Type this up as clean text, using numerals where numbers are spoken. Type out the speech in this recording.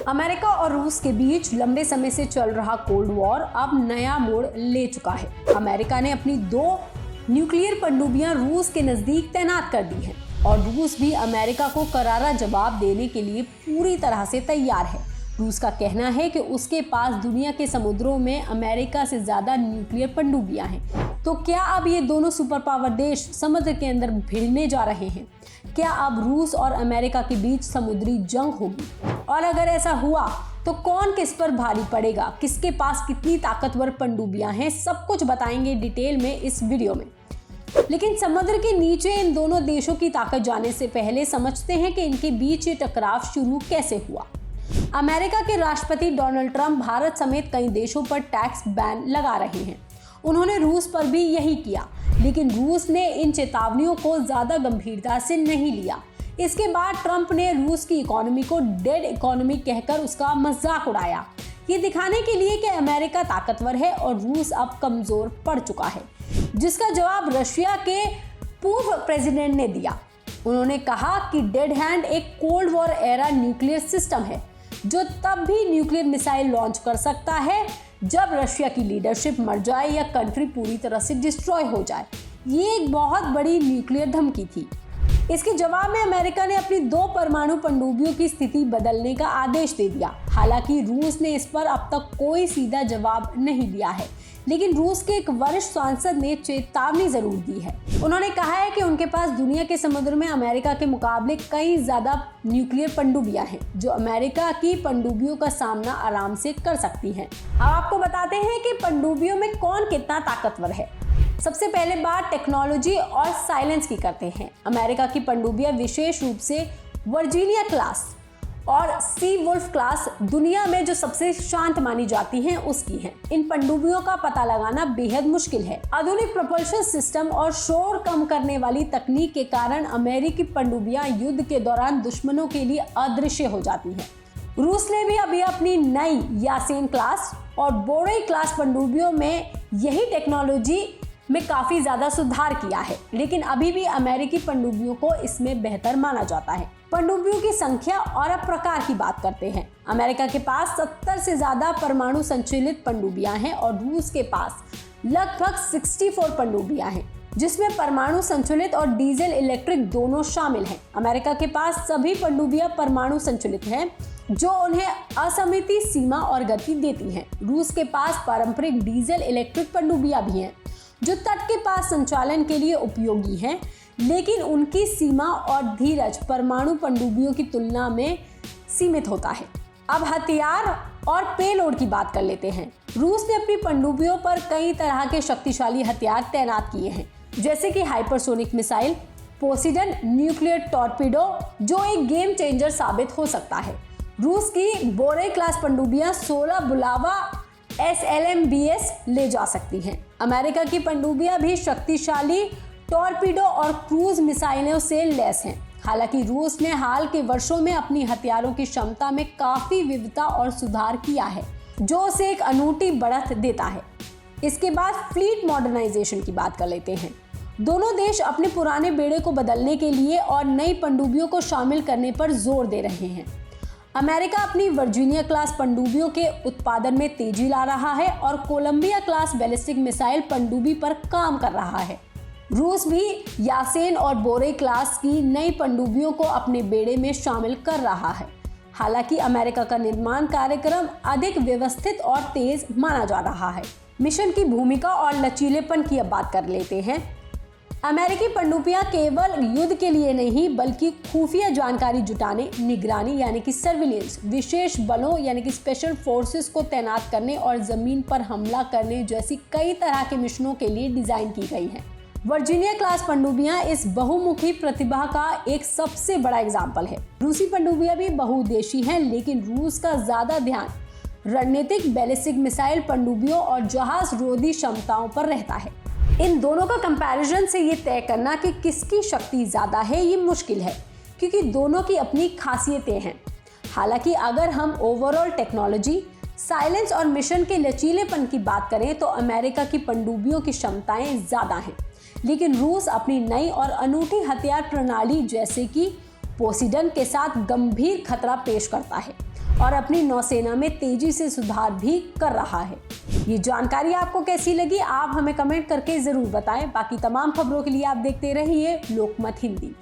America और रूस के बीच लंबे समय से चल रहा कोल्ड वॉर अब नया मोड़ ले चुका है। अमेरिका ने अपनी 2 न्यूक्लियर पनडुब्बियां रूस के नजदीक तैनात कर दी हैं और रूस भी अमेरिका को करारा जवाब देने के लिए पूरी तरह से तैयार है। रूस का कहना है कि उसके पास दुनिया के समुद्रों में अमेरिका से ज्यादा न्यूक्लियर पनडुब्बियां हैं। तो क्या अब ये दोनों सुपर पावर देश समुद्र के अंदर भिड़ने जा रहे हैं? क्या अब रूस और अमेरिका के बीच समुद्री जंग होगी? और अगर ऐसा हुआ तो कौन किस पर भारी पड़ेगा, किसके पास कितनी ताकतवर पनडुब्बियां हैं, सब कुछ बताएंगे डिटेल में इस वीडियो में। लेकिन समुद्र के नीचे इन दोनों देशों की ताकत जानने से पहले समझते हैं कि इनके बीच ये टकराव शुरू कैसे हुआ। अमेरिका के राष्ट्रपति डोनाल्ड ट्रंप भारत समेत कई देशों पर टैक्स बैन लगा रहे हैं। उन्होंने रूस पर भी यही किया, लेकिन रूस ने इन चेतावनियों को ज्यादा गंभीरता से नहीं लिया। इसके बाद ट्रंप ने रूस की इकोनॉमी को डेड इकोनॉमी कहकर उसका मजाक उड़ाया, ये दिखाने के लिए कि अमेरिका ताकतवर है और रूस अब कमजोर पड़ चुका है, जिसका जवाब रशिया के पूर्व प्रेसिडेंट ने दिया। उन्होंने कहा कि डेड हैंड एक cold war era nuclear system है जो तब भी न्यूक्लियर मिसाइल लॉन्च कर सकता है जब रशिया की लीडरशिप मर जाए या कंट्री पूरी तरह से डिस्ट्रॉय हो जाए। ये एक बहुत बड़ी न्यूक्लियर धमकी थी। इसके जवाब में अमेरिका ने अपनी 2 परमाणु पनडुब्बियों की स्थिति बदलने का आदेश दे दिया। हालांकि रूस ने इस पर अब तक कोई सीधा जवाब नहीं दिया है, लेकिन रूस के एक वरिष्ठ सांसद ने चेतावनी जरूर दी है। उन्होंने कहा है कि उनके पास दुनिया के समुद्र में अमेरिका के मुकाबले कई ज्यादा न्यूक्लियर पनडुब्बियां हैं जो अमेरिका की पनडुब्बियों का सामना आराम से कर सकती हैं। अब आपको बताते हैं कि पनडुब्बियों में कौन कितना ताकतवर है। सबसे पहले बात टेक्नोलॉजी और साइलेंस की करते हैं। अमेरिका की पनडुब्बियां विशेष रूप से वर्जीनिया क्लास और सी वुल्फ क्लास दुनिया में जो सबसे शांत मानी जाती हैं उसकी हैं। इन पनडुब्बियों का पता लगाना बेहद मुश्किल है। आधुनिक प्रोपल्शन सिस्टम और शोर कम करने वाली तकनीक के कारण अमेरिकी पनडुब्बियां युद्ध के दौरान दुश्मनों के लिए अदृश्य हो जाती हैं। रूस ने भी अभी अपनी नई यासेन क्लास और बोरेई क्लास पनडुब्बियों में यही टेक्नोलॉजी में काफी ज्यादा सुधार किया है, लेकिन अभी भी अमेरिकी पनडुब्बियों को इसमें बेहतर माना जाता है। पनडुब्बियों की संख्या और अब प्रकार की बात करते हैं। अमेरिका के पास 70 से ज्यादा परमाणु संचालित पनडुब्बियां हैं और रूस के पास लगभग 64 पनडुब्बियां हैं, जिसमें परमाणु संचालित और डीजल इलेक्ट्रिक दोनों शामिल हैं। अमेरिका के पास सभी पनडुब्बियां परमाणु संचालित हैं जो उन्हें असीमित सीमा और गति देती हैं। रूस के पास पारंपरिक डीजल इलेक्ट्रिक पनडुब्बियां भी हैं जो तट के पास संचालन के लिए उपयोगी हैं, लेकिन उनकी सीमा और धीरज परमाणु पनडुब्बियों की तुलना में सीमित होता है। अब हथियार और पेलोड की बात कर लेते हैं। रूस ने अपनी पनडुब्बियों पर कई तरह के शक्तिशाली हथियार तैनात किए हैं, जैसे कि हाइपरसोनिक मिसाइल, पोसीडन न्यूक्लियर टॉर्पीडो जो एक गेम चेंजर साबित हो सकता है। रूस की बोरेई क्लास पनडुब्बियां 16 बुलावा SLMBS ले जा सकती हैं। अमेरिका की पनडुब्बियां भी शक्तिशाली टॉर्पीडो और क्रूज मिसाइलों से लैस हैं। हालांकि रूस ने हाल के वर्षों में अपनी हथियारों की क्षमता में काफी विविधता और सुधार किया है, जो उसे एक अनूठी बढ़त देता है। इसके बाद फ्लीट मॉडर्नाइजेशन की बात कर लेते हैं। दोनों देश अपने पुराने बेड़े को बदलने के लिए और नई पनडुब्बियों को शामिल करने पर जोर दे रहे हैं। अमेरिका अपनी वर्जीनिया क्लास पनडुब्बियों के उत्पादन में तेजी ला रहा है और कोलंबिया क्लास बैलिस्टिक मिसाइल पनडुब्बी पर काम कर रहा है। रूस भी यासेन और बोरेई क्लास की नई पनडुब्बियों को अपने बेड़े में शामिल कर रहा है। हालांकि अमेरिका का निर्माण कार्यक्रम अधिक व्यवस्थित और तेज माना जा रहा है। मिशन की भूमिका और लचीलेपन की अब बात कर लेते हैं। अमेरिकी पनडुब्बियां केवल युद्ध के लिए नहीं बल्कि खुफिया जानकारी जुटाने, निगरानी यानी कि सर्विलेंस, विशेष बलों यानी कि स्पेशल फोर्सेस को तैनात करने और जमीन पर हमला करने जैसी कई तरह के मिशनों के लिए डिजाइन की गई हैं। वर्जीनिया क्लास पनडुब्बियां इस बहुमुखी प्रतिभा का एक सबसे बड़ा एग्जाम्पल है। रूसी पनडुब्बियां भी बहुउद्देशीय हैं, लेकिन रूस का ज्यादा ध्यान रणनीतिक बैलिस्टिक मिसाइल पनडुब्बियों और जहाज रोधी क्षमताओं पर रहता है। इन दोनों का कंपैरिजन से ये तय करना कि किसकी शक्ति ज्यादा है ये मुश्किल है, क्योंकि दोनों की अपनी खासियतें हैं। हालांकि अगर हम ओवरऑल टेक्नोलॉजी, साइलेंस और मिशन के लचीलेपन की बात करें तो अमेरिका की पनडुब्बियों की क्षमताएं ज्यादा हैं, लेकिन रूस अपनी नई और अनूठी हथियार प्रणाली जैसे कि पोसीडन के साथ गंभीर खतरा पेश करता है। और अपनी नौसेना में तेजी से सुधार भी कर रहा है। ये जानकारी आपको कैसी लगी, आप हमें कमेंट करके जरूर बताएं। बाकी तमाम खबरों के लिए आप देखते रहिए लोकमत हिंदी।